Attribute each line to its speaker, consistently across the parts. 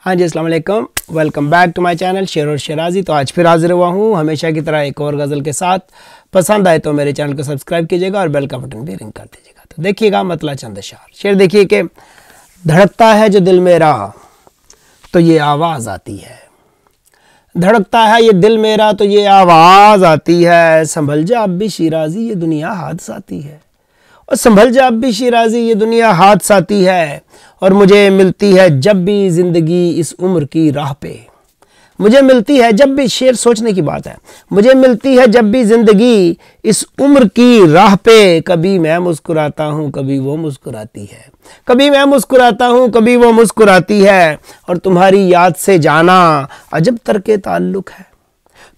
Speaker 1: हाँ जी, अस्सलाम वालेकुम। Welcome back to my channel शेर और शेराजी। तो आज फिर हाजिर हुआ हूँ हमेशा की तरह एक और गज़ल के साथ। पसंद आए तो मेरे चैनल को सब्सक्राइब कीजिएगा और बेल का बटन भी रिंग कर दीजिएगा। तो देखिएगा मतला चंद अशार। शेर देखिए कि धड़कता है जो दिल मेरा तो ये आवाज़ आती है, धड़कता है ये दिल मेरा तो ये आवाज़ आती है। संभल जा अब भी शिराजी ये दुनिया हाथ आती है, और संभल जा अब भी शिराजी ये दुनिया हाथ आती है। और मुझे मिलती है जब भी ज़िंदगी इस उम्र की राह पे, मुझे मिलती है जब भी, शेर सोचने की बात है, मुझे मिलती है जब भी ज़िंदगी इस उम्र की राह पे। कभी मैं मुस्कुराता हूँ कभी वो मुस्कुराती है, कभी मैं मुस्कुराता हूँ कभी वो मुस्कुराती है। और तुम्हारी याद से जाना अजब तरके ताल्लुक है,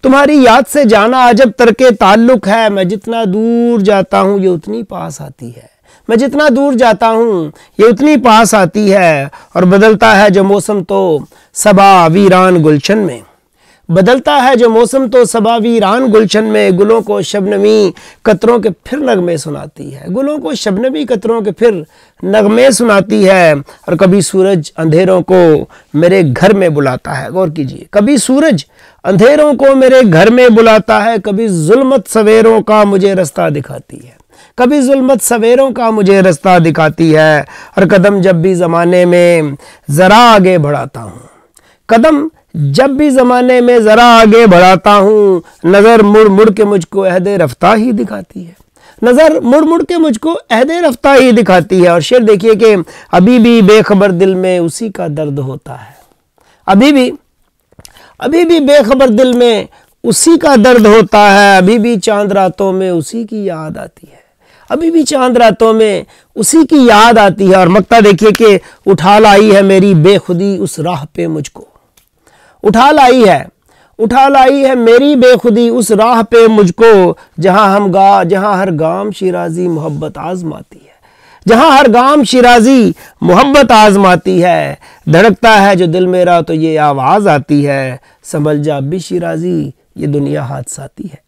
Speaker 1: तुम्हारी याद से जाना अजब तरके ताल्लुक है। मैं जितना दूर जाता हूँ ये उतनी पास आती है, मैं जितना दूर जाता हूँ ये उतनी पास आती है। और बदलता है जो मौसम तो सबा वीरान गुलशन में, बदलता है जो मौसम तो सबा वीरान गुलशन में। गुलों को शबनमी कतरों के फिर नगमे सुनाती है, गुलों को शबनमी कतरों के फिर नगमे सुनाती है। और कभी सूरज अंधेरों को मेरे घर में बुलाता है, गौर कीजिए, कभी सूरज अंधेरों को मेरे घर में बुलाता है। कभी जुल्मत सवेरों का मुझे रास्ता दिखाती है, कभी जुल्मत सवेरों का मुझे रास्ता दिखाती है। और कदम जब भी ज़माने में ज़रा आगे बढ़ाता हूँ, कदम जब भी ज़माने में ज़रा आगे बढ़ाता हूँ, नज़र मुड़ मुड़ के मुझको अहदे रफ्ता ही दिखाती है, नज़र मुड़ मुड़ के मुझको अहदे रफ्ता ही दिखाती है। और शेर देखिए कि अभी भी बेखबर दिल में उसी का दर्द होता है, अभी भी बेखबर दिल में उसी का दर्द होता है। अभी भी चांद रातों में उसी की याद आती है, अभी भी चांद रातों में उसी की याद आती है। और मक्ता देखिए कि उठा लाई है मेरी बेखुदी उस राह पे मुझको, उठा लाई है मेरी बेखुदी उस राह पे मुझको। जहाँ हर गाम शिराजी मोहब्बत आजमाती है, जहाँ हर गाम शिराजी मोहब्बत आजमाती है। धड़कता है जो दिल मेरा तो ये आवाज़ आती है। संभल जा भी शिराजी ये दुनिया हाथ आती है।